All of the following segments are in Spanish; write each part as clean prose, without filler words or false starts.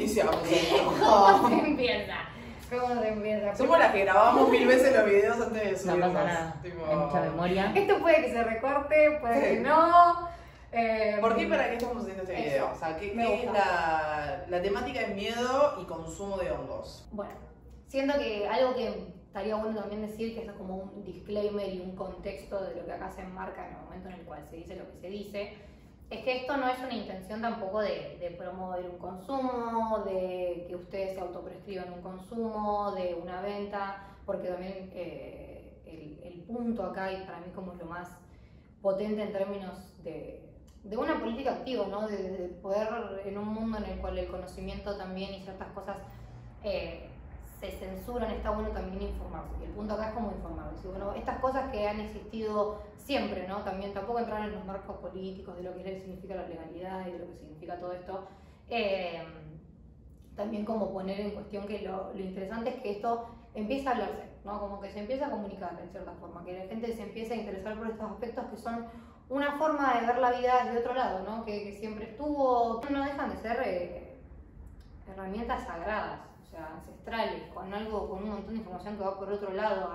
iniciamos esto? ¿Cómo se empieza? ¿Cómo se empieza? Somos las que grabamos 1000 veces los videos antes de No subirlos. pasa nada. Tipo... Hay mucha memoria. Esto puede que se recorte, puede Sí. que no. ¿Por qué y para qué estamos haciendo este video? Eso, O sea, ¿qué me es gusta. la temática es miedo y consumo de hongos? Bueno, siento que algo que estaría bueno también decir, que esto es como un disclaimer y un contexto de lo que acá se enmarca en el momento en el cual se dice lo que se dice, es que esto no es una intención tampoco de promover un consumo, de que ustedes se autoprescriban un consumo, de una venta, porque también el punto acá, y para mí como lo más potente en términos de una política activa, ¿no? De poder, en un mundo en el cual el conocimiento también y ciertas cosas se censuran, está bueno también informarse. Y el punto acá es como informarse. Y bueno, estas cosas que han existido siempre, ¿no? También tampoco entrar en los marcos políticos de lo que significa la legalidad y de lo que significa todo esto. También como poner en cuestión que lo interesante es que esto empieza a hablarse, ¿no? Como que se empieza a comunicar de cierta forma, que la gente se empieza a interesar por estos aspectos que son una forma de ver la vida desde otro lado, ¿no? Que siempre estuvo, no dejan de ser herramientas sagradas, o sea, ancestrales, con un montón de información que va por otro lado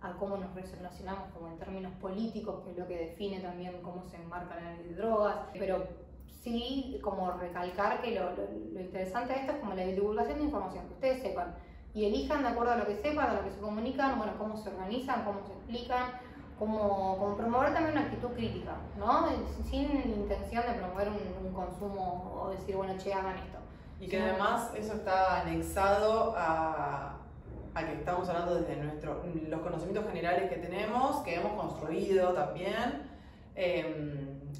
a cómo nos relacionamos como en términos políticos, que es lo que define también cómo se enmarca la ley de drogas, pero sí como recalcar que lo interesante de esto es como la divulgación de información, que ustedes sepan y elijan de acuerdo a lo que sepan, a lo que se comunican, bueno, cómo se organizan, cómo se explican, como promover también una actitud crítica, ¿no? Sin intención de promover un consumo o decir, bueno, che, hagan esto. Y que además eso está anexado a que estamos hablando desde los conocimientos generales que tenemos, que hemos construido también,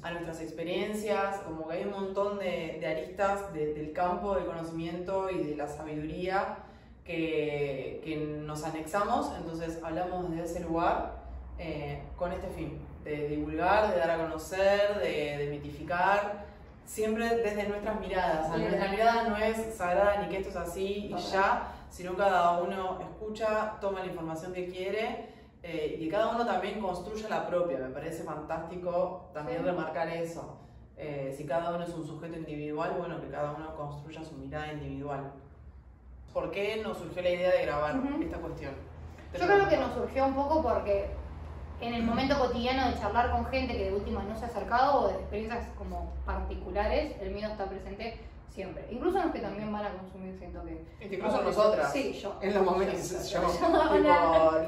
a nuestras experiencias, como que hay un montón de aristas del campo del conocimiento y de la sabiduría que nos anexamos, entonces hablamos desde ese lugar con este fin, de divulgar, de dar a conocer, de mitificar, siempre desde nuestras miradas. Sí, Nuestra mirada no es sagrada ni que esto es así y ya, sino cada uno escucha, toma la información que quiere y que cada uno también construya la propia. Me parece fantástico también remarcar eso. Si cada uno es un sujeto individual, bueno, que cada uno construya su mirada individual. ¿Por qué nos surgió la idea de grabar esta cuestión? Yo creo que nos surgió un poco porque en el momento cotidiano de charlar con gente que de última no se ha acercado o de experiencias como particulares, el miedo está presente siempre. Incluso los que también van a consumir, siento que... Incluso nosotras. Sí, yo. En los momentos. Yo. Tipo,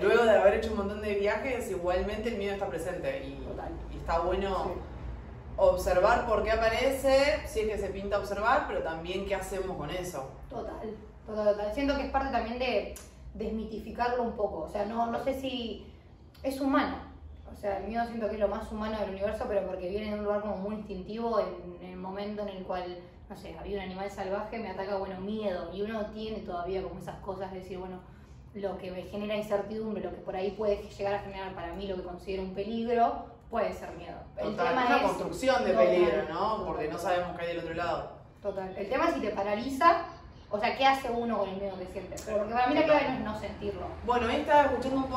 luego de haber hecho un montón de viajes, igualmente el miedo está presente. Y está bueno observar por qué aparece, si es que se pinta observar, pero también qué hacemos con eso. Total. Siento que es parte también de desmitificarlo un poco. O sea, no sé si es humano. O sea, el miedo siento que es lo más humano del universo, pero porque viene de un lugar como muy instintivo en el momento en el cual, no sé, había un animal salvaje, me ataca, bueno, miedo. Y uno tiene todavía como esas cosas de decir, bueno, lo que me genera incertidumbre, lo que por ahí puede llegar a generar para mí lo que considero un peligro, puede ser miedo. El tema Una es construcción de peligro, ¿no? Porque no sabemos qué hay del otro lado. Total. El tema es si te paraliza. O sea, ¿qué hace uno con el miedo que siente? Pero porque para mí la clave no es no sentirlo. Bueno, hoy estaba escuchando un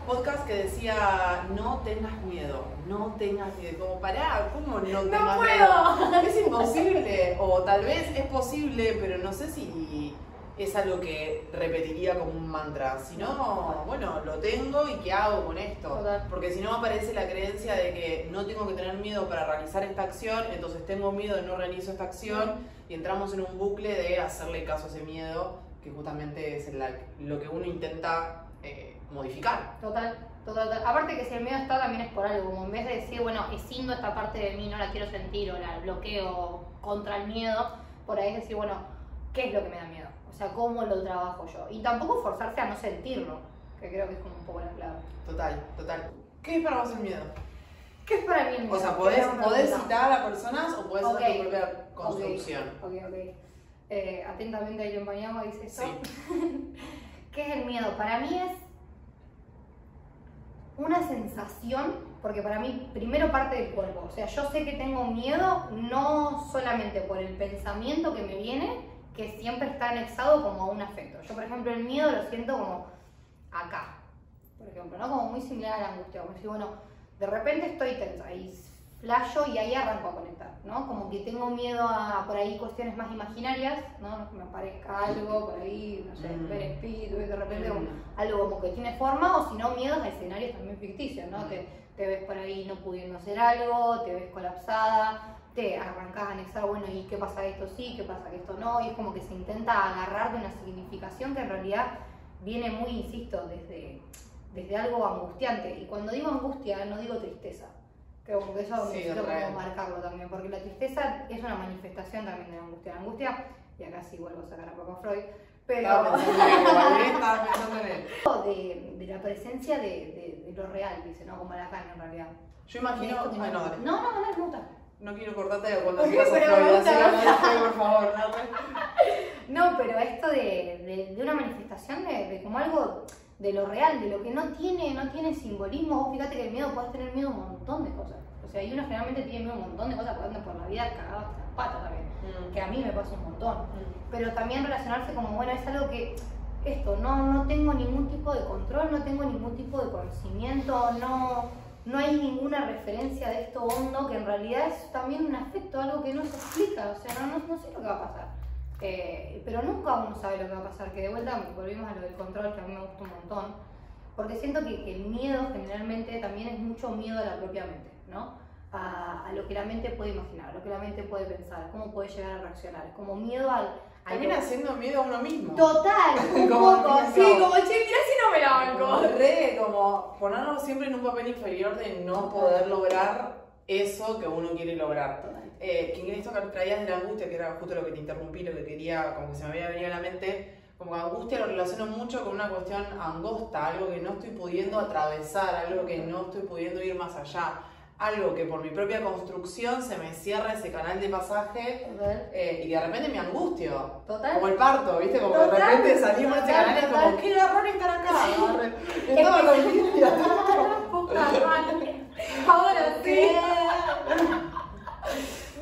podcast que decía, no tengas miedo, no tengas miedo. Como, pará, ¿cómo no tengas miedo? ¡No puedo! Es imposible, o tal vez es posible, pero no sé si es algo que repetiría como un mantra. Si no, bueno, lo tengo y ¿qué hago con esto? Total. Porque si no aparece la creencia de que no tengo que tener miedo para realizar esta acción, entonces tengo miedo de no realizo esta acción y entramos en un bucle de hacerle caso a ese miedo, que justamente es lo que uno intenta modificar. Total. Aparte que si el miedo está también es por algo, como en vez de decir, bueno, escindo esta parte de mí, no la quiero sentir o la bloqueo contra el miedo, por ahí es decir, bueno, ¿qué es lo que me da miedo? O sea, ¿cómo lo trabajo yo? Y tampoco forzarse a no sentirlo, que creo que es como un poco la clave. Total. ¿Qué es para vos el miedo? ¿Qué es para mí el miedo? O sea, podés citar a personas o podés hacer tu propia construcción. Ok. Atentamente ahí Paniagua dice eso. Sí. ¿Qué es el miedo? Para mí es una sensación, porque para mí primero parte del cuerpo. O sea, yo sé que tengo miedo no solamente por el pensamiento que me viene, que siempre está anexado como a un afecto. Yo, por ejemplo, el miedo lo siento como acá, por ejemplo, ¿no? Como muy similar a la angustia. Como si, bueno, de repente estoy tensa y flasho y ahí arranco a conectar, ¿no? Como que tengo miedo a por ahí cuestiones más imaginarias, ¿no? Que me aparezca algo por ahí, no sé, ver espíritu y de repente como, algo como que tiene forma, o si no, miedos a escenarios también ficticios, ¿no? Te ves por ahí no pudiendo hacer algo, te ves colapsada, te arrancás a anexar, bueno, ¿y qué pasa que esto sí, qué pasa que esto no? Y es como que se intenta agarrar de una significación que en realidad viene muy, insisto, desde algo angustiante. Y cuando digo angustia, no digo tristeza. Que como que eso necesito como marcarlo también, porque la tristeza es una manifestación también de la angustia. La angustia, y acá sí vuelvo a sacar a Papa Freud, pero estaba pensando en él. De la presencia de lo real, dice, ¿no? Como Lacan en realidad. Yo imagino, bueno, dale. No, me gusta. No quiero cortarte cuando sigas a Freud, así que por favor. No, pero esto de una manifestación de como algo de lo real, de lo que no tiene simbolismo. Vos fíjate que el miedo, podés tener miedo a un montón de cosas. O sea, y uno generalmente tiene miedo a un montón de cosas, porque andan por la vida cagados hasta las patas también. Que a mí me pasa un montón. Pero también relacionarse como, bueno, es algo que esto, no tengo ningún tipo de control, no tengo ningún tipo de conocimiento, no hay ninguna referencia de esto hondo, que en realidad es también un afecto, algo que no se explica. O sea, no sé lo que va a pasar. Pero nunca uno sabe lo que va a pasar, que de vuelta volvimos a lo del control, que a mí me gusta un montón, porque siento que el miedo generalmente también es mucho miedo a la propia mente, ¿no? A lo que la mente puede imaginar, a lo que la mente puede pensar, cómo puede llegar a reaccionar, es como miedo al... Termina siendo miedo a uno mismo. Total, un poco, sí, como che, mirá si no me la banco. Como ponernos siempre en un papel inferior de no poder lograr eso que uno quiere lograr. Que esto que traías de la angustia, que era justo lo que te interrumpí, lo que quería, como que se me había venido a la mente, como que angustia lo relaciono mucho con una cuestión angosta, algo que no estoy pudiendo atravesar, algo que no estoy pudiendo ir más allá, algo que por mi propia construcción se me cierra ese canal de pasaje y que de repente me angustio. Total. Como el parto, ¿viste? Como de repente salimos de ese canal y es como, qué error estar acá. Estaba ahora sí.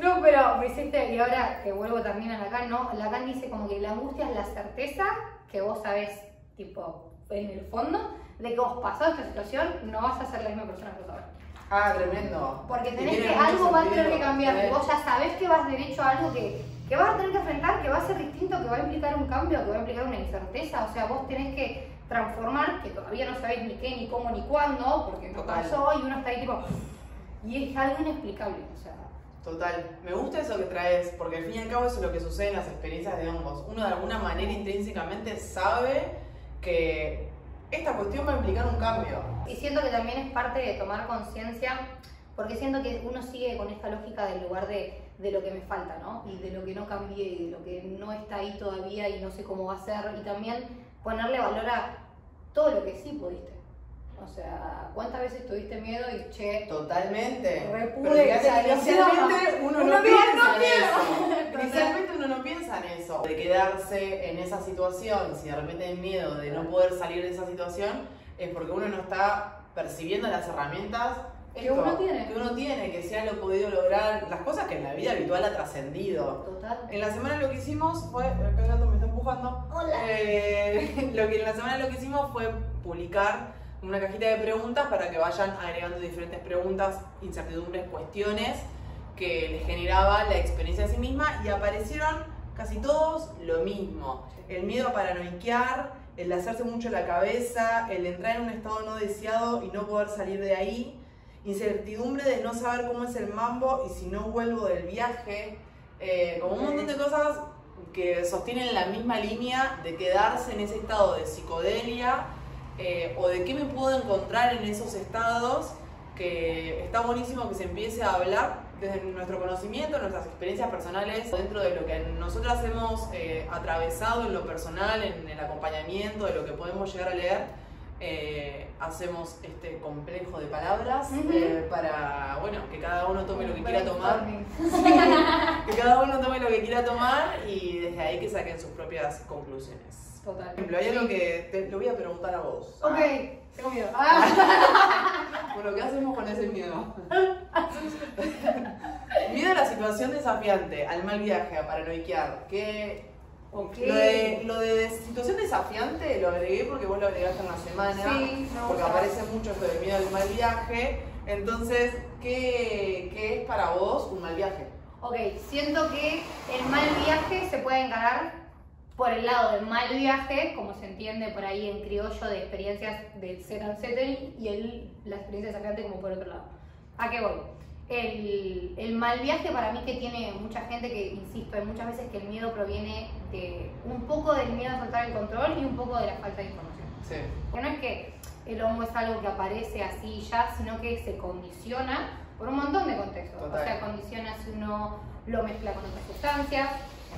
No, pero me hiciste, y ahora que vuelvo también a Lacan, ¿no? Lacan dice como que la angustia es la certeza que vos sabés, tipo, en el fondo, de que vos pasado esta situación no vas a ser la misma persona que sos ahora. Ah, tremendo. Porque tenés que algo va a tener que cambiar, vos ya sabés que vas derecho a algo que vas a tener que enfrentar, que va a ser distinto, que va a implicar un cambio, que va a implicar una incerteza. O sea, vos tenés que transformar, que todavía no sabés ni qué, ni cómo, ni cuándo, porque no pasó, y uno está ahí tipo... Y es algo inexplicable, o sea... Total, me gusta eso que traes, porque al fin y al cabo eso es lo que sucede en las experiencias de hongos. Uno de alguna manera intrínsecamente sabe que esta cuestión va a implicar un cambio. Y siento que también es parte de tomar conciencia, porque siento que uno sigue con esta lógica del lugar de lo que me falta, ¿no? Y de lo que no cambié, y de lo que no está ahí todavía y no sé cómo va a ser, y también ponerle valor a todo lo que sí pudiste. O sea, ¿cuántas veces tuviste miedo y che? Totalmente. Repude, inicialmente uno no piensa en eso. Inicialmente uno no piensa en eso. De quedarse en esa situación, si de repente hay miedo de no poder salir de esa situación, es porque uno no está percibiendo las herramientas que uno tiene, que se ha podido lograr, las cosas que en la vida habitual ha trascendido. Total. En la semana lo que hicimos fue, acá el gato me está empujando. Hola. En la semana lo que hicimos fue publicar una cajita de preguntas para que vayan agregando diferentes preguntas, incertidumbres, cuestiones que les generaba la experiencia de sí misma, y aparecieron casi todos lo mismo. El miedo a paranoiquear, el de hacerse mucho la cabeza, el de entrar en un estado no deseado y no poder salir de ahí, incertidumbre de no saber cómo es el mambo y si no vuelvo del viaje, como un montón de cosas que sostienen la misma línea de quedarse en ese estado de psicodelia, o de qué me puedo encontrar en esos estados, que está buenísimo que se empiece a hablar desde nuestro conocimiento, nuestras experiencias personales, dentro de lo que nosotras hemos atravesado en lo personal, en el acompañamiento, de lo que podemos llegar a leer. Hacemos este complejo de palabras para, bueno, que cada uno tome lo que quiera tomar. Que cada uno tome lo que quiera tomar y desde ahí que saquen sus propias conclusiones. Total. Por ejemplo, hay algo que te lo voy a preguntar a vos. Ok, tengo miedo. Bueno, ¿qué hacemos con ese miedo? Miedo a la situación desafiante, al mal viaje, a paranoiquear. Lo de situación desafiante lo agregué porque vos lo agregaste en la semana, porque aparece mucho esto del miedo al mal viaje, Entonces, ¿qué es para vos un mal viaje? Ok, siento que el mal viaje se puede encarar por el lado del mal viaje, como se entiende por ahí en criollo de experiencias del set and setting, y la experiencia desafiante como por otro lado. ¿A qué voy? El mal viaje para mí que tiene mucha gente que, insisto, hay muchas veces que el miedo proviene de un poco del miedo a soltar el control y un poco de la falta de información. Sí. Que no es que el hongo es algo que aparece así ya, sino que se condiciona por un montón de contextos. Total. O sea, condiciona si uno lo mezcla con otras sustancias,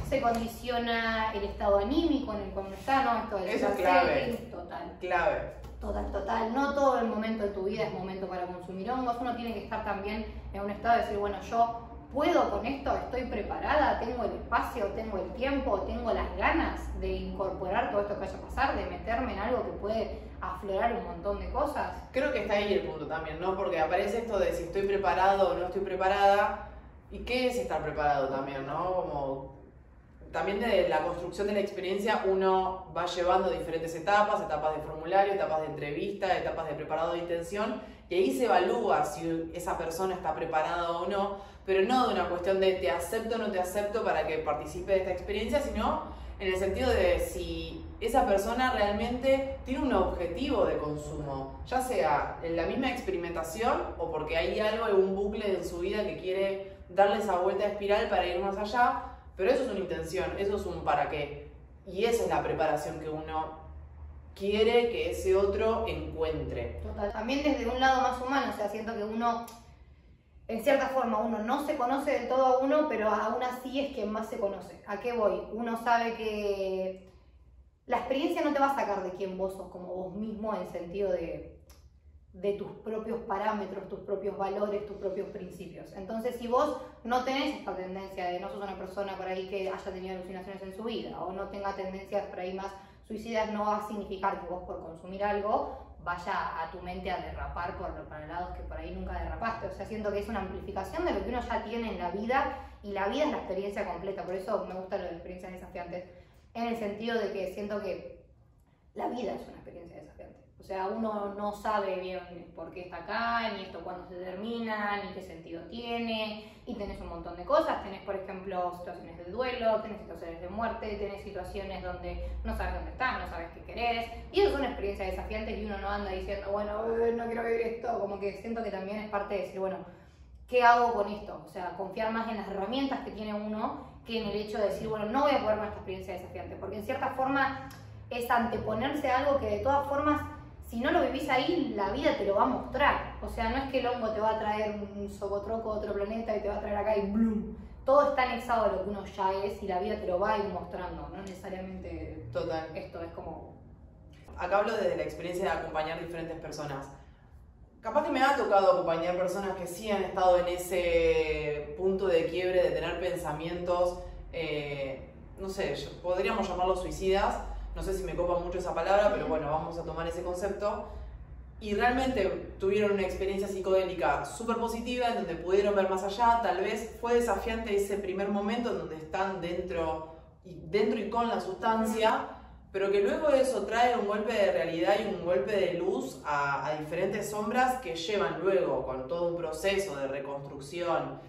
se condiciona el estado anímico en el cual uno está, ¿no? Esto del Eso es setting, clave. total. Clave. Total. No todo el momento de tu vida es momento para consumir hongos. Uno tiene que estar también en un estado de decir, bueno, yo puedo con esto, estoy preparada, tengo el espacio, tengo el tiempo, tengo las ganas de incorporar todo esto que vaya a pasar, de meterme en algo que puede aflorar un montón de cosas. Creo que está ahí el punto también, ¿no? Porque aparece esto de si estoy preparado o no estoy preparada. ¿Y qué es estar preparado también, no? Como también de la construcción de la experiencia uno va llevando diferentes etapas de formulario, etapas de entrevista, etapas de preparado de intención, y ahí se evalúa si esa persona está preparada o no, pero no de una cuestión de te acepto o no te acepto para que participe de esta experiencia, sino en el sentido de si esa persona realmente tiene un objetivo de consumo, ya sea en la misma experimentación o porque hay algo, algún bucle en su vida que quiere darle esa vuelta de espiral para ir más allá. Pero eso es una intención, eso es un para qué. Y esa es la preparación que uno quiere que ese otro encuentre. Total. También desde un lado más humano, o sea, siento que uno, en cierta forma, uno no se conoce del todo a uno, pero aún así es quien más se conoce. ¿A qué voy? Uno sabe que la experiencia no te va a sacar de quién vos sos como vos mismo, en sentido de tus propios parámetros, tus propios valores, tus propios principios. Entonces, si vos no tenés esta tendencia de no sos una persona por ahí que haya tenido alucinaciones en su vida o no tenga tendencias por ahí más suicidas, no va a significar que vos por consumir algo vaya a tu mente a derrapar para lados que por ahí nunca derrapaste. O sea, siento que es una amplificación de lo que uno ya tiene en la vida, y la vida es la experiencia completa. Por eso me gusta lo de experiencias desafiantes, en el sentido de que siento que la vida es una experiencia desafiante. O sea, uno no sabe bien por qué está acá, ni esto cuándo se termina, ni qué sentido tiene, y tenés un montón de cosas. Tenés, por ejemplo, situaciones del duelo, tenés situaciones de muerte, tenés situaciones donde no sabes dónde estás, no sabes qué querés, y eso es una experiencia desafiante, y uno no anda diciendo, bueno, no quiero vivir esto. Como que siento que también es parte de decir, bueno, ¿qué hago con esto? O sea, confiar más en las herramientas que tiene uno que en el hecho de decir, bueno, no voy a poder con esta experiencia desafiante, porque en cierta forma es anteponerse a algo que de todas formas, si no lo vivís ahí, la vida te lo va a mostrar. O sea, no es que el hongo te va a traer un socotroco de otro planeta y te va a traer acá y ¡blum! Todo está anexado a lo que uno ya es y la vida te lo va a ir mostrando. No necesariamente Total. Esto es como... Acá hablo desde la experiencia de acompañar diferentes personas. Capaz que me ha tocado acompañar personas que sí han estado en ese punto de quiebre, de tener pensamientos, no sé, podríamos llamarlos suicidas. No sé si me copa mucho esa palabra, pero bueno, vamos a tomar ese concepto. Y realmente tuvieron una experiencia psicodélica súper positiva, en donde pudieron ver más allá. Tal vez fue desafiante ese primer momento en donde están dentro y con la sustancia, pero que luego eso trae un golpe de realidad y un golpe de luz a diferentes sombras que llevan luego, con todo un proceso de reconstrucción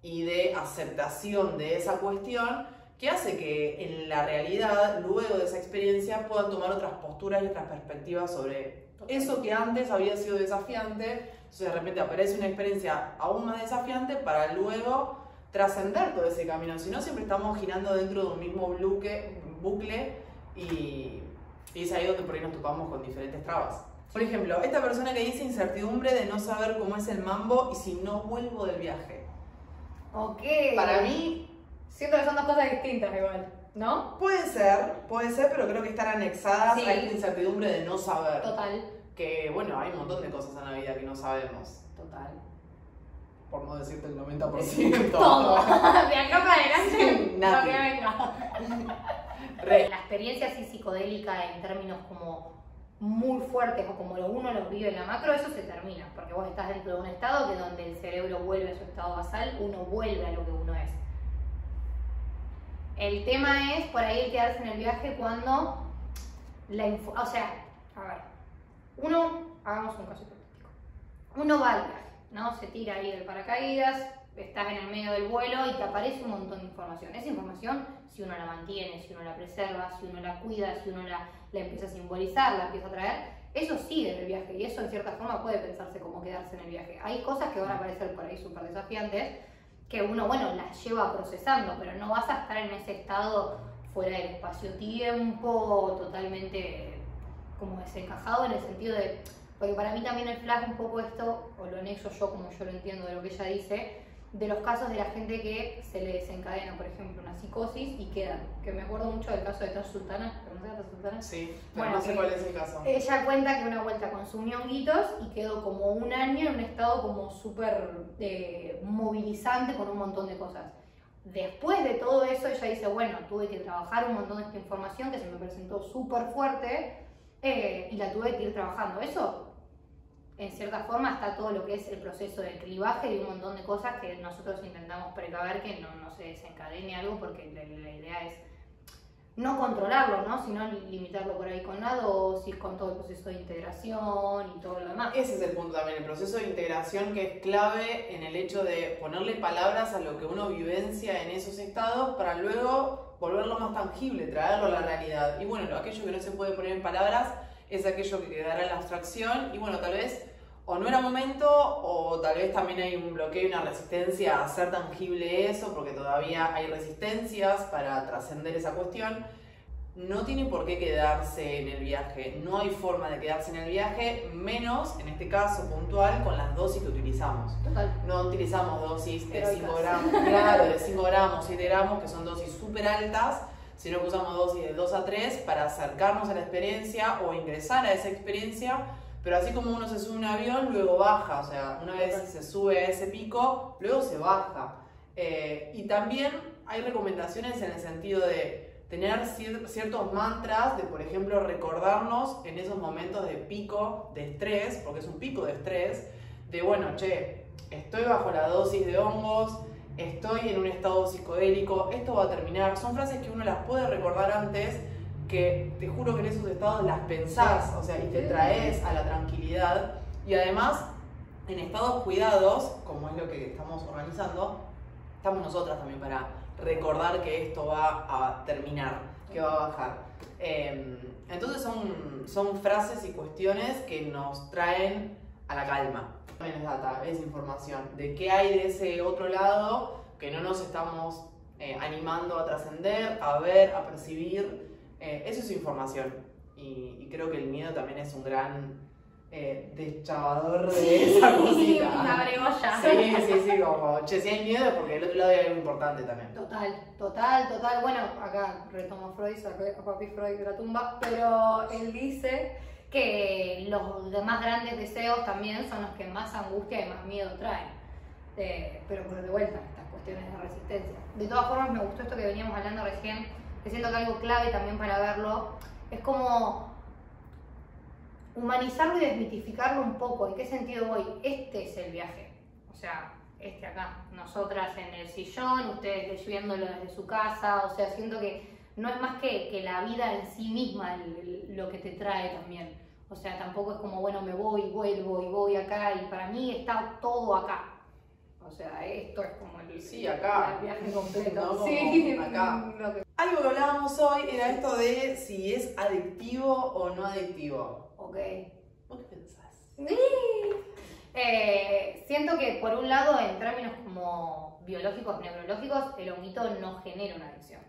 y de aceptación de esa cuestión, que hace que en la realidad, luego de esa experiencia, puedan tomar otras posturas y otras perspectivas sobre eso que antes había sido desafiante. Entonces de repente aparece una experiencia aún más desafiante para luego trascender todo ese camino. Si no, siempre estamos girando dentro de un mismo bucle y es ahí donde por ahí nos topamos con diferentes trabas. Por ejemplo, esta persona que dice incertidumbre de no saber cómo es el mambo y si no vuelvo del viaje. Ok. Para mí... Siento que son dos cosas distintas igual, ¿no? Puede ser, pero creo que están anexadas Sí. a esta incertidumbre de no saber. Total. Que bueno, hay un montón de cosas en la vida que no sabemos. Total. Por no decirte el 90%. Todo. De acá para adelante, Sí, lo Nati. que venga. Re. La experiencia así psicodélica en términos como muy fuertes o como uno los vive en la macro, eso se termina. Porque vos estás dentro de un estado que donde el cerebro vuelve a su estado basal, uno vuelve a lo que uno es. El tema es por ahí el quedarse en el viaje cuando o sea, a ver, hagamos un caso hipotético. Uno va al viaje, ¿no? Se tira ahí del paracaídas, estás en el medio del vuelo y te aparece un montón de información. Esa información, si uno la mantiene, si uno la preserva, si uno la cuida, si uno la empieza a simbolizar, la empieza a traer, eso sigue en el viaje y eso en cierta forma puede pensarse como quedarse en el viaje. Hay cosas que van a parecer por ahí súper desafiantes, que uno, bueno, las lleva procesando, pero no vas a estar en ese estado fuera del espacio-tiempo, totalmente como desencajado en el sentido de, porque para mí también el flash un poco esto, o lo anexo yo como yo lo entiendo de lo que ella dice, de los casos de la gente que se le desencadena, por ejemplo, una psicosis y quedan, que me acuerdo mucho del caso de Tash Sultana, ¿conoces a Tash Sultana? Sí, pero bueno, no sé cuál es el caso. Ella cuenta que una vuelta consumió honguitos y quedó como un año en un estado como súper movilizante con un montón de cosas. Después de todo eso, ella dice, bueno, tuve que trabajar un montón de esta información que se me presentó súper fuerte y la tuve que ir trabajando. Eso, en cierta forma, está todo lo que es el proceso de clivaje y un montón de cosas que nosotros intentamos precaver que no se desencadene algo porque la idea es no controlarlo, ¿no? Sino limitarlo por ahí con la dosis, con todo el proceso de integración y todo lo demás. Ese es el punto también, el proceso de integración que es clave en el hecho de ponerle palabras a lo que uno vivencia en esos estados para luego volverlo más tangible, traerlo a la realidad. Y bueno, aquello que no se puede poner en palabras es aquello que quedará en la abstracción y bueno, tal vez o no era momento o tal vez también hay un bloqueo y una resistencia a hacer tangible eso porque todavía hay resistencias para trascender esa cuestión. No tiene por qué quedarse en el viaje, no hay forma de quedarse en el viaje, menos en este caso puntual con las dosis que utilizamos. Total. No utilizamos dosis de 5 gramos, claro, de 5 gramos, 7 gramos, que son dosis súper altas, sino que usamos dosis de 2 a 3 para acercarnos a la experiencia o ingresar a esa experiencia. Pero así como uno se sube a un avión, luego baja, o sea, una vez se sube a ese pico, luego se baja. Y también hay recomendaciones en el sentido de tener ciertos mantras, de por ejemplo recordarnos en esos momentos de pico de estrés, porque es un pico de estrés, de bueno, che, estoy bajo la dosis de hongos, estoy en un estado psicodélico, esto va a terminar. Son frases que uno las puede recordar antes, que te juro que en esos estados las pensás, o sea, y te traes a la tranquilidad. Y además, en estados cuidados, como es lo que estamos organizando, estamos nosotras también para recordar que esto va a terminar, que va a bajar. Entonces son frases y cuestiones que nos traen a la calma. También es data, es información de qué hay de ese otro lado que no nos estamos animando a trascender, a ver, a percibir. Eso es información y creo que el miedo también es un gran deschavador de esa cosita. Una bregolla. Sí, como, che, si hay miedo es porque del otro lado hay algo importante también. Total. Bueno, acá retomo Freud, saqué a papi Freud de la tumba, pero él dice que los demás grandes deseos también son los que más angustia y más miedo traen. Pero por de vuelta, estas cuestiones de resistencia. De todas formas, me gustó esto que veníamos hablando recién, que siento que algo clave también para verlo es como humanizarlo y desmitificarlo un poco. ¿En qué sentido voy? Este es el viaje. O sea, este acá. Nosotras en el sillón, ustedes viéndolo desde su casa. O sea, siento que no es más que la vida en sí misma lo que te trae también. O sea, tampoco es como, bueno, me voy, vuelvo y voy acá. Y para mí está todo acá. O sea, esto es como el viaje completo. No, sí, acá. Algo que hablábamos hoy era esto de si es adictivo o no adictivo. Ok. ¿Vos qué pensás? Siento que por un lado, en términos como biológicos, neurológicos, el honguito no genera una adicción.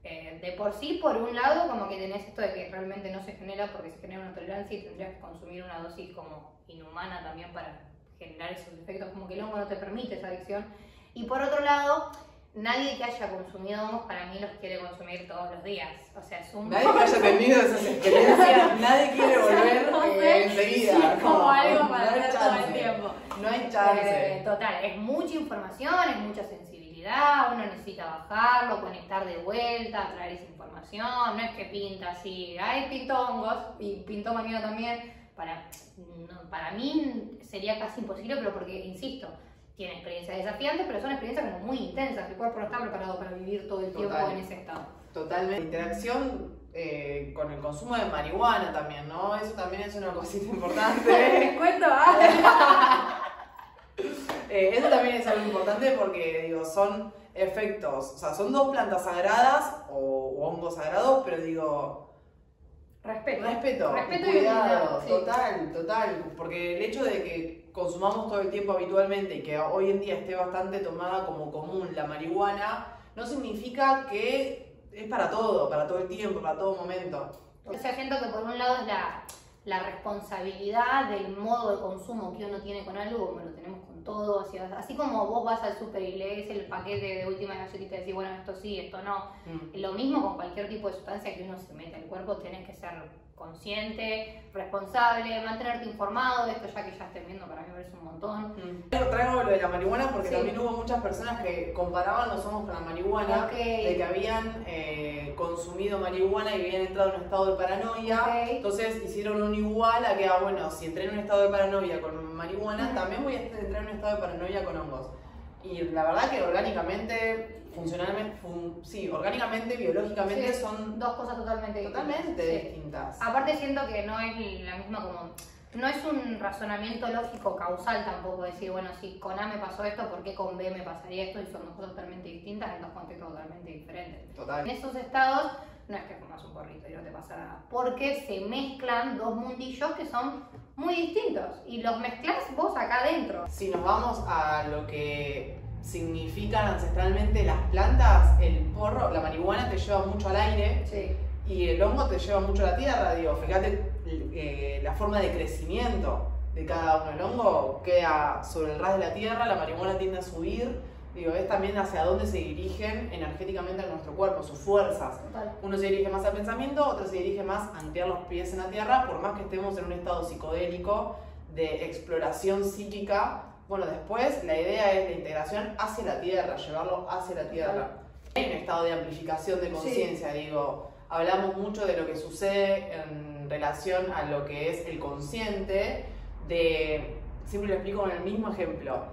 De por sí, por un lado, como que tenés esto de que realmente no se genera porque se genera una tolerancia y tendrías que consumir una dosis como inhumana también para generar esos efectos, como que el hongo no te permite esa adicción. Y por otro lado, nadie que haya consumido hongos para mí los quiere consumir todos los días. O sea, es un... Nadie que haya tenido esas experiencias, nadie quiere volver enseguida. Sí, como algo para hacer todo el tiempo. No hay chance. Total, es mucha información, es mucha sensibilidad, uno necesita bajarlo, conectar de vuelta, traer esa información. No es que pinta así, ay, pinto hongos y pintó mañana también. Para mí sería casi imposible, pero porque, insisto, tiene experiencias desafiantes, pero son experiencias como muy intensas. El cuerpo no está preparado para vivir todo el tiempo en ese estado. Totalmente. Interacción con el consumo de marihuana también, ¿no? Eso también es una cosita importante. ¿Les cuento? Eso también es algo importante porque, digo, son efectos, o sea, son dos plantas sagradas o hongos sagrados, pero digo... Respeto y cuidado, unidad, sí. total, porque el hecho de que consumamos todo el tiempo habitualmente y que hoy en día esté bastante tomada como común la marihuana, no significa que es para todo el tiempo, para todo momento. O sea, siento que por un lado es la responsabilidad del modo de consumo que uno tiene con algo, como lo tenemos con todo, así como vos vas al súper y lees el paquete de última galletita y decís, bueno, esto sí, esto no. Lo mismo con cualquier tipo de sustancia que uno se mete al cuerpo, tenés que ser consciente, responsable, mantenerte informado. Esto ya que ya estén viendo, para mí me parece un montón. Traigo lo de la marihuana porque sí. También hubo muchas personas que comparaban los hongos con la marihuana, de que habían consumido marihuana y habían entrado en un estado de paranoia, entonces hicieron un igual a que, bueno, si entré en un estado de paranoia con marihuana, también voy a entrar en un estado de paranoia con hongos. Y la verdad que orgánicamente, orgánicamente, biológicamente son dos cosas totalmente distintas. Aparte siento que no es la misma como... No es un razonamiento lógico causal tampoco decir, bueno, si con A me pasó esto, ¿por qué con B me pasaría esto? Y son dos cosas totalmente distintas en dos contextos totalmente diferentes. Total. En esos estados no es que fumas un porrito y no te pasa nada, porque se mezclan dos mundillos que son muy distintos y los mezclas vos acá adentro. Si nos vamos a lo que significan ancestralmente las plantas, el porro, la marihuana te lleva mucho al aire. Sí. Y el hongo te lleva mucho a la tierra, digo, fíjate la forma de crecimiento de cada uno. El hongo queda sobre el ras de la tierra, la marihuana tiende a subir, digo, es también hacia dónde se dirigen energéticamente a nuestro cuerpo, sus fuerzas. Total. Uno se dirige más al pensamiento, otro se dirige más a anclar los pies en la tierra, por más que estemos en un estado psicodélico de exploración psíquica. Bueno, después la idea es la integración hacia la tierra, llevarlo hacia la tierra. Hay un estado de amplificación de conciencia, digo. Hablamos mucho de lo que sucede en relación a lo que es el consciente, siempre lo explico con el mismo ejemplo.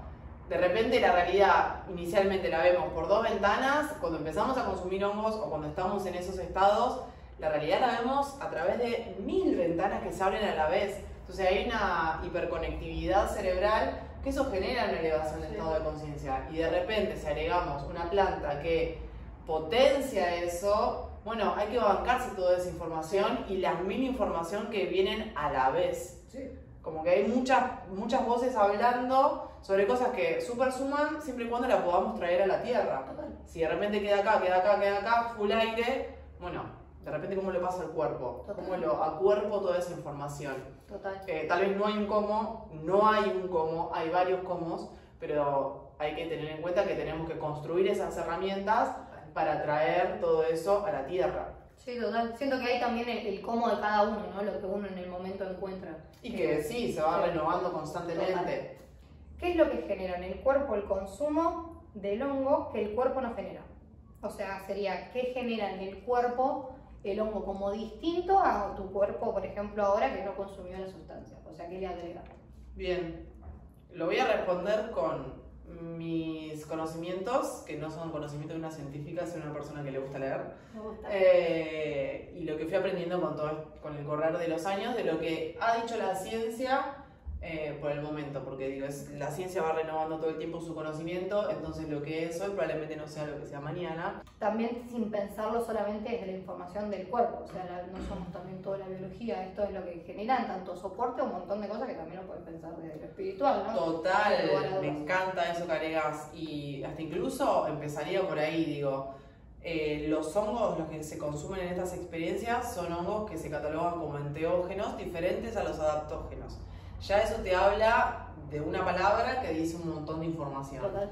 De repente la realidad inicialmente la vemos por dos ventanas, cuando empezamos a consumir hongos o cuando estamos en esos estados, la realidad la vemos a través de 1000 ventanas que se abren a la vez. Entonces hay una hiperconectividad cerebral que eso genera una elevación del estado de conciencia. Y de repente si agregamos una planta que potencia eso, bueno, hay que bancarse toda esa información y la misma información que vienen a la vez. Sí. Como que hay muchas voces hablando sobre cosas que super suman siempre y cuando la podamos traer a la tierra. Total. Si de repente queda acá, full aire, bueno, de repente cómo le pasa al cuerpo, Total. cómo lo acuerpo toda esa información. Total. Tal vez no hay un cómo, hay varios cómos, pero hay que tener en cuenta que tenemos que construir esas herramientas para traer todo eso a la tierra. Sí, total. Siento que hay también el cómo de cada uno, ¿no? Lo que uno en el momento encuentra. Y que sí, se va renovando constantemente. Total. ¿Qué es lo que genera en el cuerpo el consumo del hongo que el cuerpo no genera? O sea, sería, ¿qué genera en el cuerpo el hongo como distinto a tu cuerpo, por ejemplo, ahora que no consumió la sustancia? O sea, ¿qué le agrega? Bien, lo voy a responder con mis conocimientos, que no son conocimientos de una científica, soy una persona que le gusta leer. Me gusta. Y lo que fui aprendiendo con el correr de los años, de lo que ha dicho la ciencia por el momento, porque digo, la ciencia va renovando todo el tiempo su conocimiento, entonces lo que es hoy probablemente no sea lo que sea mañana. También sin pensarlo solamente desde la información del cuerpo, o sea, no somos también toda la biología, esto es lo que generan tanto soporte a un montón de cosas que también lo puedes pensar desde lo espiritual, ¿no? Total, me encanta eso que agregas y hasta incluso empezaría por ahí, digo, los hongos, los que se consumen en estas experiencias, son hongos que se catalogan como enteógenos diferentes a los adaptógenos. Ya eso te habla de una palabra que dice un montón de información. Total.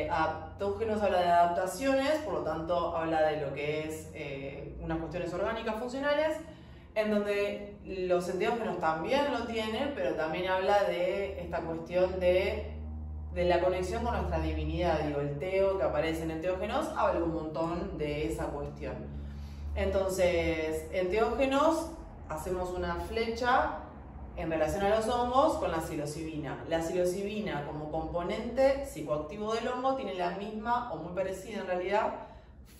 Adaptógenos habla de adaptaciones, por lo tanto habla de lo que es unas cuestiones orgánicas funcionales, en donde los enteógenos también lo tienen, pero también habla de esta cuestión de la conexión con nuestra divinidad. Digo, el teo que aparece en enteógenos habla un montón de esa cuestión. Entonces, enteógenos, hacemos una flecha en relación a los hongos con la psilocibina. La psilocibina como componente psicoactivo del hongo tiene la misma o muy parecida en realidad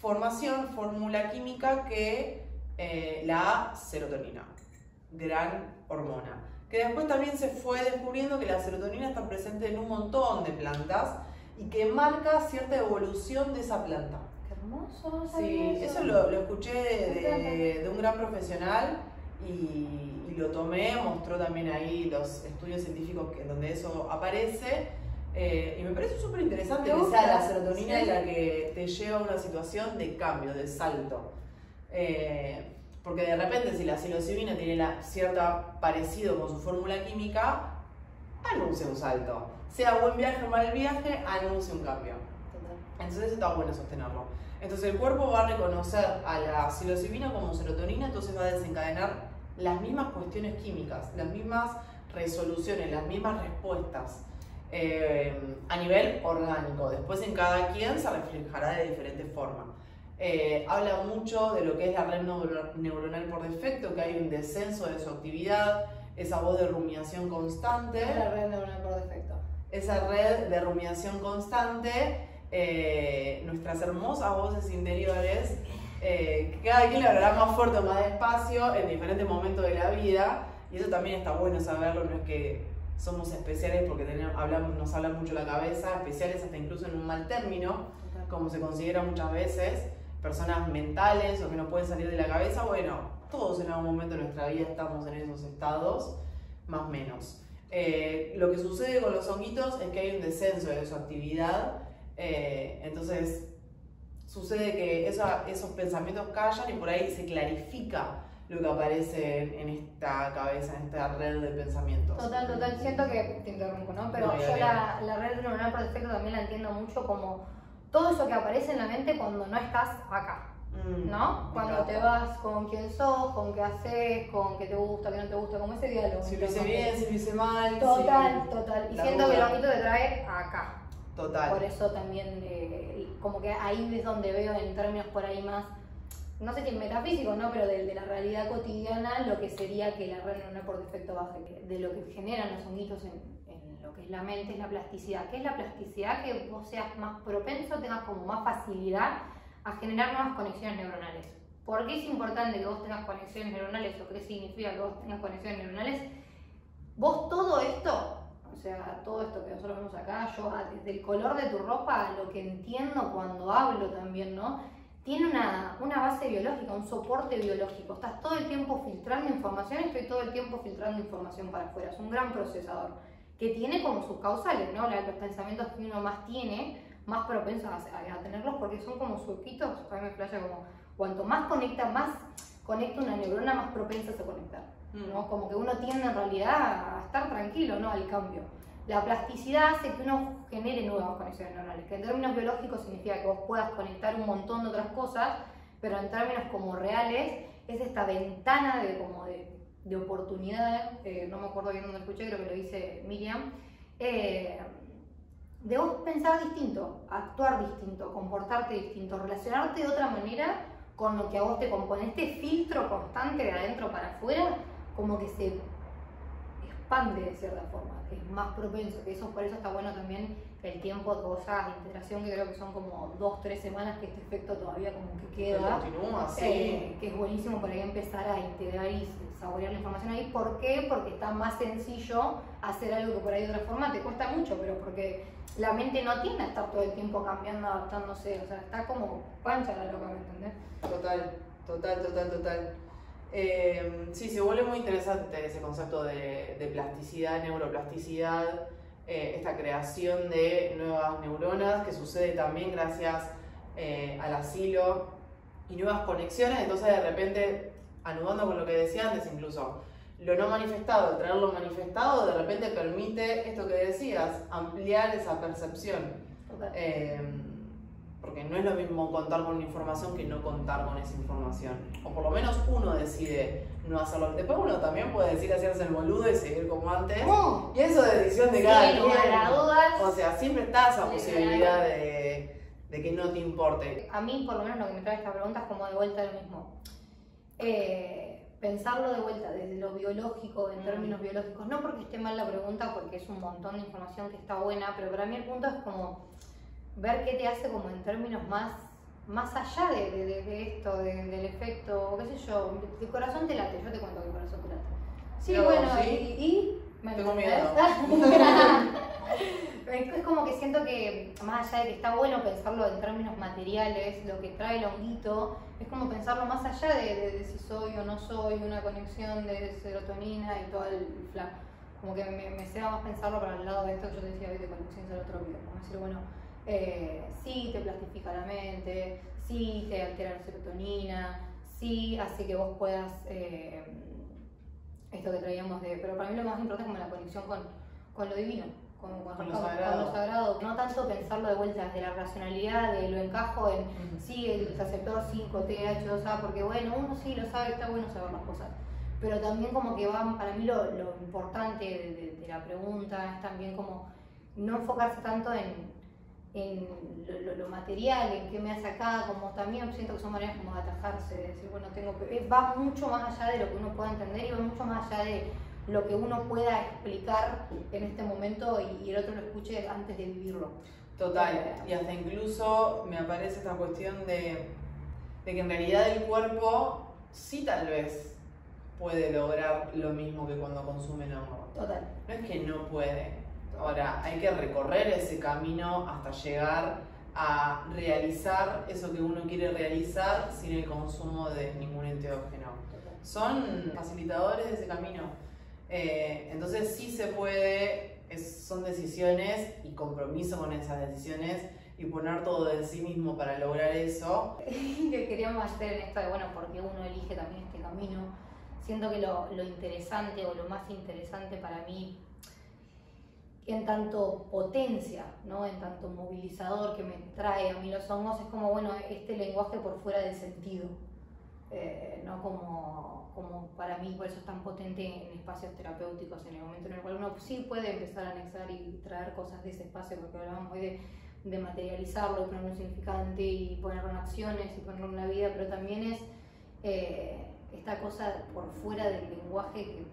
fórmula química que la serotonina, gran hormona. que después también se fue descubriendo que la serotonina está presente en un montón de plantas y que marca cierta evolución de esa planta. Qué hermoso. Sí, eso lo escuché de un gran profesional y lo tomé, mostró también ahí los estudios científicos donde eso aparece. Y me parece súper interesante que sea la serotonina la que te lleva a una situación de cambio, de salto. Porque de repente si la psilocibina tiene cierto parecido con su fórmula química, anuncia un salto. Sea buen viaje o mal viaje, anuncia un cambio. Entonces está bueno sostenerlo. Entonces el cuerpo va a reconocer a la psilocibina como serotonina, entonces va a desencadenar las mismas cuestiones químicas, las mismas resoluciones, las mismas respuestas a nivel orgánico. Después en cada quien se reflejará de diferente forma. Habla mucho de lo que es la red neuronal por defecto, que hay un descenso de su actividad, esa voz de rumiación constante. La red neuronal por defecto. Esa red de rumiación constante, nuestras hermosas voces interiores, que cada quien la hablará más fuerte o más despacio en diferentes momentos de la vida, y eso también está bueno saberlo, no es que somos especiales porque nos habla mucho la cabeza, especiales hasta incluso en un mal término, como se considera muchas veces, personas mentales o que no pueden salir de la cabeza. Bueno, todos en algún momento de nuestra vida estamos en esos estados, más o menos. Lo que sucede con los honguitos es que hay un descenso de su actividad, entonces sucede que esos pensamientos callan y por ahí se clarifica lo que aparece en esta cabeza, en esta red de pensamientos. Total, siento que te interrumpo, ¿no? Pero No, yo la red neuronal por defecto también la entiendo mucho como todo eso que aparece en la mente cuando no estás acá, ¿no? Cuando te vas con quién sos, con qué haces, con qué te gusta, qué no te gusta, como ese diálogo. Si lo hice bien, si lo hice mal. Total. Y La siento que duda. el honguito te trae acá. Total. Por eso también, como que ahí es donde veo en términos por ahí más, no sé si metafísicos, ¿no? Pero de la realidad cotidiana, lo que sería que la red neuronal por defecto baje, de lo que generan los honguitos en lo que es la mente, es la plasticidad. ¿Qué es la plasticidad? Que vos seas más propenso, tengas como más facilidad a generar nuevas conexiones neuronales. ¿Por qué es importante que vos tengas conexiones neuronales o qué significa que vos tengas conexiones neuronales? Vos todo esto, o sea, todo esto que nosotros vemos acá, yo desde el color de tu ropa, lo que entiendo cuando hablo también, ¿no? Tiene una base biológica, un soporte biológico. Estás todo el tiempo filtrando información, estoy todo el tiempo filtrando información para afuera. Es un gran procesador que tiene como sus causales, ¿no? Los pensamientos que uno más tiene, más propensos a tenerlos porque son como surquitos. A mí me flasha como cuanto más conecta una neurona, más propensa a conectar, ¿no? Como que uno tiende en realidad a estar tranquilo, ¿no? Al cambio. La plasticidad hace que uno genere nuevas conexiones neuronales, que en términos biológicos significa que vos puedas conectar un montón de otras cosas, pero en términos como reales es esta ventana de oportunidad, no me acuerdo bien dónde escuché, creo que lo dice Miriam, de vos pensar distinto, actuar distinto, comportarte distinto, relacionarte de otra manera con lo que a vos te compone. Este filtro constante de adentro para afuera, como que se expande de cierta forma, es más propenso, que eso por eso está bueno también el tiempo de cosas de integración, que creo que son como 2-3 semanas que este efecto todavía como que queda, continúa, sí. que es buenísimo por ahí empezar a integrar y saborear la información ahí. ¿Por qué? Porque está más sencillo hacer algo que por ahí de otra forma te cuesta mucho, pero porque la mente no tiene a estar todo el tiempo cambiando, adaptándose, o sea, está como pancha la loca, ¿me entendés? Total. Sí, se vuelve muy interesante ese concepto de plasticidad, neuroplasticidad, esta creación de nuevas neuronas que sucede también gracias al asilo y nuevas conexiones. Entonces de repente, anudando con lo que decía antes incluso, lo no manifestado, el traerlo manifestado de repente permite esto que decías, ampliar esa percepción. Porque no es lo mismo contar con una información que no contar con esa información. O por lo menos uno decide no hacerlo. Después uno también puede decir hacerse el boludo y seguir como antes. Y eso de decisión de cada quien. O sea, siempre está esa posibilidad de que no te importe. A mí, por lo menos, lo que me trae esta pregunta es como de vuelta lo mismo. Pensarlo de vuelta desde lo biológico, en términos biológicos. No porque esté mal la pregunta, porque es un montón de información que está buena, pero para mí el punto es como ver qué te hace como en términos más allá de esto, del efecto, qué sé yo, el corazón te late, yo te cuento que el corazón te late. Sí, Pero, bueno, ¿sí? y ¿me Tengo entendés? miedo. Es como que siento que, más allá de que está bueno pensarlo en términos materiales, lo que trae el honguito, es como pensarlo más allá de si soy o no soy, una conexión de serotonina y todo el flan. Como que me sea más pensarlo para el lado de esto que yo te decía hoy de conexión serotrópica. Como decir, bueno, sí te plastifica la mente, sí te altera la serotonina, sí hace que vos puedas, esto que traíamos de, pero para mí lo más importante es como la conexión con lo divino. Con lo sagrado, no tanto pensarlo de vuelta desde la racionalidad, de lo encajo en sí, el receptor 5TH2A, porque bueno, uno sí lo sabe, está bueno saber las cosas, pero también como que va, para mí lo importante de la pregunta es también como no enfocarse tanto en lo material, en qué me hace acá, como también siento que son maneras como de atajarse, de decir, bueno, va mucho más allá de lo que uno pueda entender y va mucho más allá de lo que uno pueda explicar en este momento y el otro lo escuche antes de vivirlo. Total, y hasta incluso me aparece esta cuestión de que en realidad el cuerpo sí tal vez puede lograr lo mismo que cuando consume hongo. Total. No es que no puede. Ahora, hay que recorrer ese camino hasta llegar a realizar eso que uno quiere realizar sin el consumo de ningún enteógeno. Son facilitadores de ese camino. Entonces sí se puede, son decisiones y compromiso con esas decisiones y poner todo de sí mismo para lograr eso. Que queríamos hacer en esto de, bueno, porque uno elige también este camino. Siento que lo interesante o lo más interesante para mí, en tanto potencia, ¿no? En tanto movilizador que me trae a mí los hongos, es como, bueno, este lenguaje por fuera del sentido. No como para mí, por eso es tan potente en espacios terapéuticos, en el momento en el cual uno sí puede empezar a anexar y traer cosas de ese espacio, porque hablábamos hoy de materializarlo y ponerlo un significante y ponerlo en acciones y ponerlo en la vida, pero también es esta cosa por fuera del lenguaje que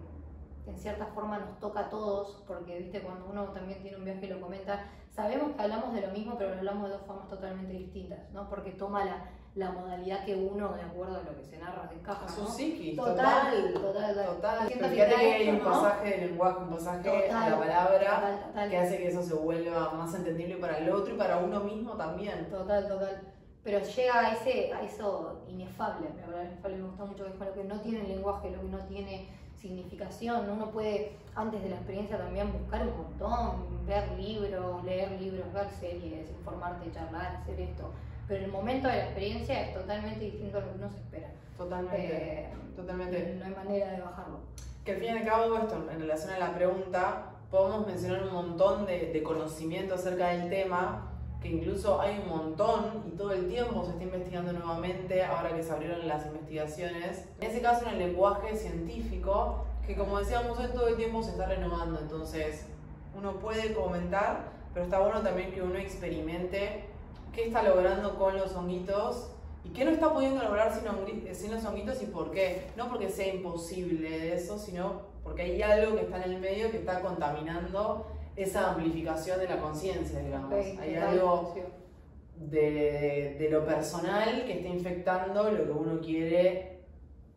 en cierta forma nos toca a todos, porque viste, cuando uno también tiene un viaje y lo comenta, sabemos que hablamos de lo mismo, pero lo hablamos de dos formas totalmente distintas, ¿no? Porque toma la modalidad que uno, de acuerdo a lo que se narra, se encaja, Su ¿no? psiquis, total. Pero fíjate que hay un pasaje del lenguaje, un pasaje de la palabra que hace que eso se vuelva más entendible para el otro y para uno mismo también. Total. Pero llega a eso inefable, la palabra inefable me gusta mucho, que es con lo que no tiene lenguaje, lo que no tiene significación. Uno puede, antes de la experiencia, también buscar un montón, ver libros, leer libros, ver series, informarte, charlar, hacer esto. Pero el momento de la experiencia es totalmente distinto a lo que uno se espera. Totalmente. No hay manera de bajarlo. Que al fin y al cabo, esto, en relación a la pregunta, podemos mencionar un montón de conocimiento acerca del tema, que incluso hay un montón y todo el tiempo se está investigando nuevamente, ahora que se abrieron las investigaciones. En ese caso, en el lenguaje científico, que como decíamos hoy, todo el tiempo se está renovando, entonces uno puede comentar, pero está bueno también que uno experimente qué está logrando con los honguitos y qué no está pudiendo lograr sin los honguitos y por qué. No porque sea imposible eso, sino porque hay algo que está en el medio que está contaminando esa amplificación de la conciencia, digamos. Hay algo de lo personal que está infectando lo que uno quiere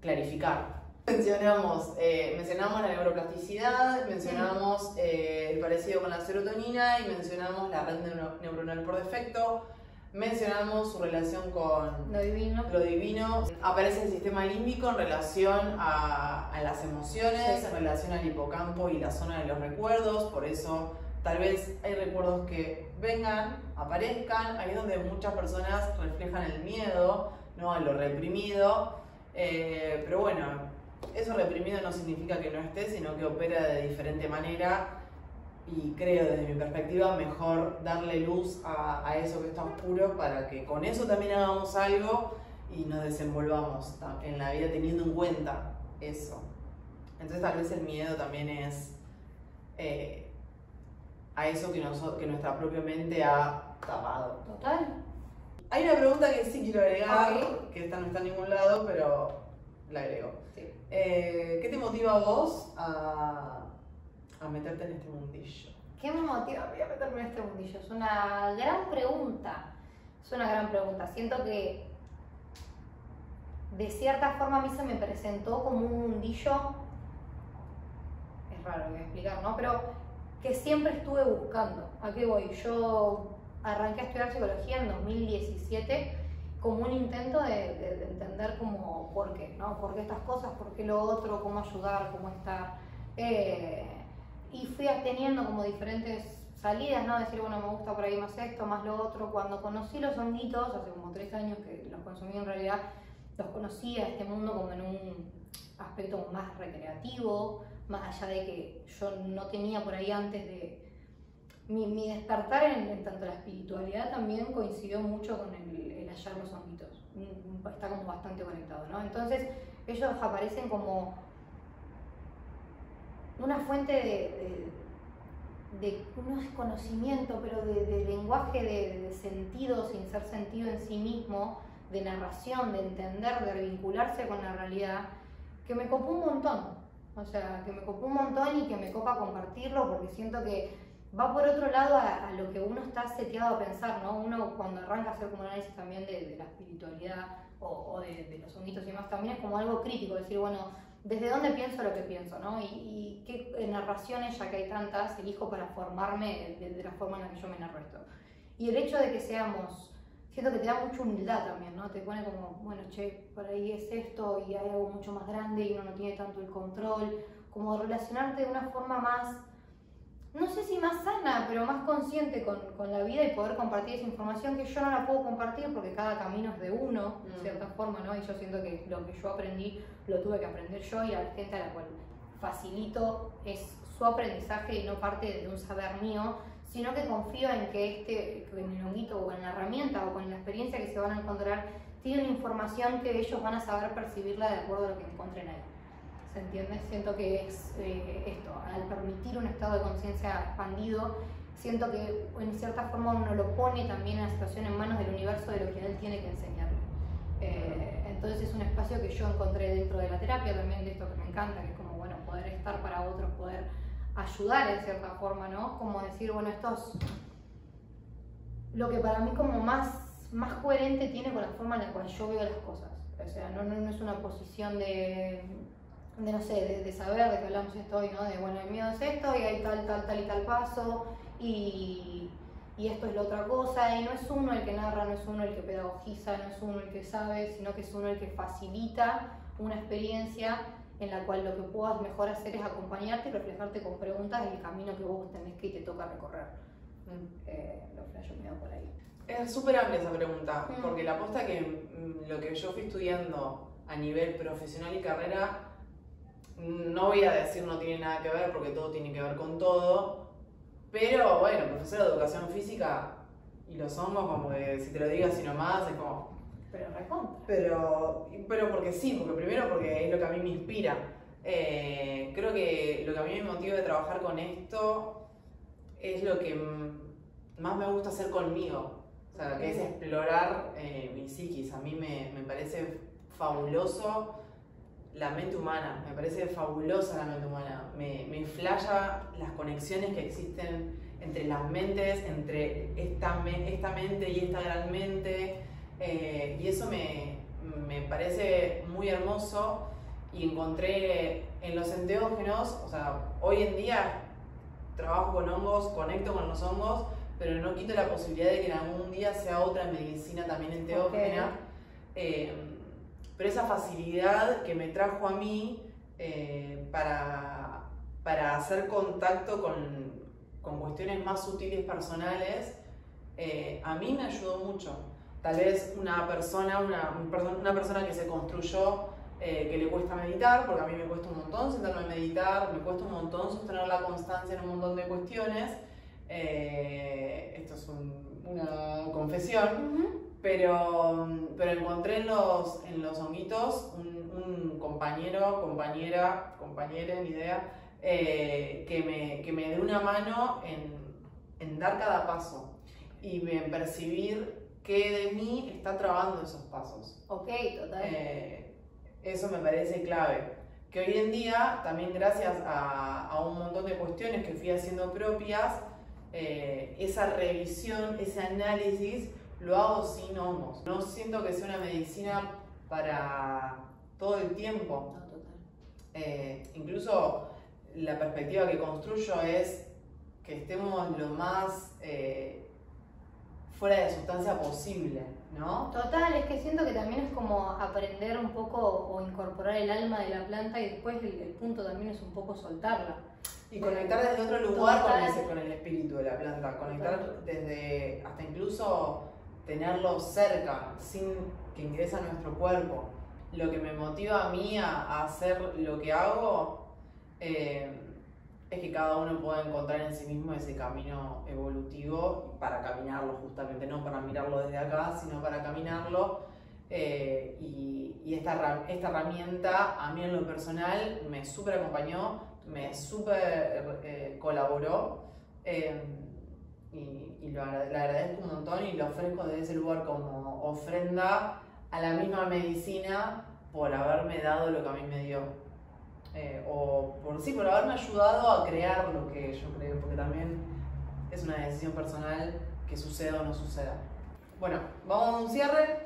clarificar. Mencionamos la neuroplasticidad, mencionamos el parecido con la serotonina y mencionamos la red neuronal por defecto. Mencionamos su relación con lo divino. Aparece el sistema límbico en relación a las emociones, en relación al hipocampo y la zona de los recuerdos. Por eso tal vez hay recuerdos que vengan, aparezcan. Ahí es donde muchas personas reflejan el miedo, ¿no? A lo reprimido. Pero bueno, eso reprimido no significa que no esté, sino que opera de diferente manera. Y creo, desde mi perspectiva, mejor darle luz a eso que está oscuro para que con eso también hagamos algo y nos desenvolvamos en la vida teniendo en cuenta eso. Entonces tal vez el miedo también es a eso que nuestra propia mente ha tapado. Total. Hay una pregunta que sí quiero agregar, que esta no está en ningún lado, pero la agrego. Sí. ¿Qué te motiva a vos a meterte en este mundillo? ¿Qué me motiva a meterme en este mundillo? Es una gran pregunta. Siento que de cierta forma a mí se me presentó como un mundillo raro que explicar, ¿no? Pero que siempre estuve buscando. ¿A qué voy? Yo arranqué a estudiar psicología en 2017 como un intento de entender como por qué, ¿no? ¿Por qué estas cosas? ¿Por qué lo otro? ¿Cómo ayudar? ¿Cómo estar? Y fui teniendo como diferentes salidas, ¿no? Decir, bueno, me gusta por ahí más esto, más lo otro. Cuando conocí los honguitos, hace como 3 años que los consumí en realidad, los conocí a este mundo como en un aspecto más recreativo, más allá de que yo no tenía por ahí antes de... Mi despertar en tanto la espiritualidad también coincidió mucho con el hallar los honguitos. Está como bastante conectado, ¿no? Entonces ellos aparecen como una fuente de no es conocimiento, pero de lenguaje, de sentido sin ser sentido en sí mismo, de narración, de entender, de vincularse con la realidad, que me copó un montón. O sea, que me copó un montón y que me copa compartirlo porque siento que va por otro lado a lo que uno está seteado a pensar, ¿no? Uno cuando arranca a hacer como un análisis también de la espiritualidad o de los honguitos y demás, también es como algo crítico, decir, bueno, ¿desde dónde pienso lo que pienso, no? Y qué narraciones, ya que hay tantas, elijo para formarme de la forma en la que yo me narro esto. Y el hecho de que seamos... Siento que te da mucha humildad también, ¿no? Te pone como, bueno, che, por ahí es esto y hay algo mucho más grande y uno no tiene tanto el control. Como relacionarte de una forma más, no sé si más sana, pero más consciente con la vida y poder compartir esa información que yo no la puedo compartir porque cada camino es de uno, de cierta forma, ¿no? Y yo siento que lo que yo aprendí lo tuve que aprender yo y la gente a la cual facilito es su aprendizaje y no parte de un saber mío, sino que confío en que en el honguito o en la herramienta o con la experiencia que se van a encontrar, tienen información que ellos van a saber percibirla de acuerdo a lo que encuentren ahí. ¿Se entiende? Siento que es esto, al permitir un estado de conciencia expandido, siento que en cierta forma uno lo pone también en la situación en manos del universo de lo que él tiene que enseñarle. Entonces es un espacio que yo encontré dentro de la terapia también, de esto que me encanta, que es como, bueno, poder estar para otros, poder ayudar en cierta forma, ¿no? Como decir, bueno, esto es lo que para mí como más coherente tiene con la forma en la cual yo veo las cosas. O sea, no es una posición de no sé, de saber, de que hablamos esto hoy, ¿no? De, bueno, el miedo es esto y hay tal y tal paso y esto es la otra cosa, y no es uno el que narra, no es uno el que pedagogiza, no es uno el que sabe, sino que es uno el que facilita una experiencia en la cual lo que puedas mejor hacer es acompañarte y reflejarte con preguntas en el camino que vos tenés que y te toca recorrer. Lo flasho medio por ahí. Es súper amplia esa pregunta, porque la posta que lo que yo fui estudiando a nivel profesional y carrera, no voy a decir no tiene nada que ver porque todo tiene que ver con todo, pero bueno, profesor de educación física y los hongos, como que si te lo digas y nomás, es como... Pero recontra. Pero porque sí, porque primero porque es lo que a mí me inspira. Creo que lo que a mí me motiva de trabajar con esto es lo que más me gusta hacer conmigo, o sea, que es explorar mi psiquis. A mí me parece fabuloso la mente humana, me parece fabulosa la mente humana, me flasha las conexiones que existen entre las mentes, entre esta mente y esta gran mente, y eso me parece muy hermoso. Y encontré en los enteógenos, o sea, hoy en día trabajo con hongos, conecto con los hongos, pero no quito la posibilidad de que en algún día sea otra medicina también enteógena. Pero esa facilidad que me trajo a mí para hacer contacto con cuestiones más sutiles personales, a mí me ayudó mucho. Tal vez una persona que se construyó que le cuesta meditar, porque a mí me cuesta un montón sentarme a meditar, me cuesta un montón sostener la constancia en un montón de cuestiones. Esto es una confesión. Pero encontré en los honguitos un compañero, compañera, ni idea, que me dé una mano en dar cada paso y en percibir qué de mí está trabando esos pasos. Ok, total. Eso me parece clave. Que hoy en día, también gracias a un montón de cuestiones que fui haciendo propias, esa revisión, ese análisis, lo hago sin hongos. No siento que sea una medicina para todo el tiempo. No, total. Incluso la perspectiva que construyo es que estemos lo más fuera de sustancia posible, ¿no? Total, es que siento que también es como aprender un poco o incorporar el alma de la planta y después el punto también es un poco soltarla. Y conectar desde otro lugar con el espíritu de la planta, conectar desde, hasta incluso tenerlo cerca, sin que ingrese a nuestro cuerpo. Lo que me motiva a mí a hacer lo que hago es que cada uno pueda encontrar en sí mismo ese camino evolutivo para caminarlo justamente, no para mirarlo desde acá, sino para caminarlo. Y esta herramienta a mí en lo personal me súper acompañó, me súper colaboró y le agradezco un montón y lo ofrezco desde ese lugar como ofrenda a la misma medicina por haberme dado lo que a mí me dio. O por haberme ayudado a crear lo que yo creo, porque también es una decisión personal que suceda o no suceda. Bueno, vamos a un cierre.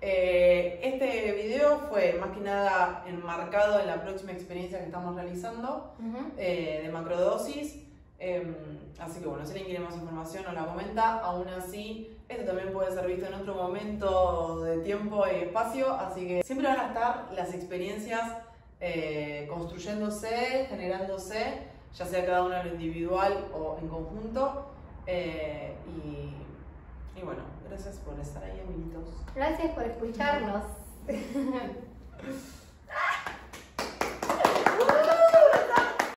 Este video fue más que nada enmarcado en la próxima experiencia que estamos realizando de macrodosis. Así que bueno, si alguien quiere más información nos la comenta. Aún así, esto también puede ser visto en otro momento de tiempo y espacio. Así que siempre van a estar las experiencias construyéndose, generándose, ya sea cada uno en lo individual o en conjunto. Y bueno, gracias por estar ahí, amiguitos. Gracias por escucharnos.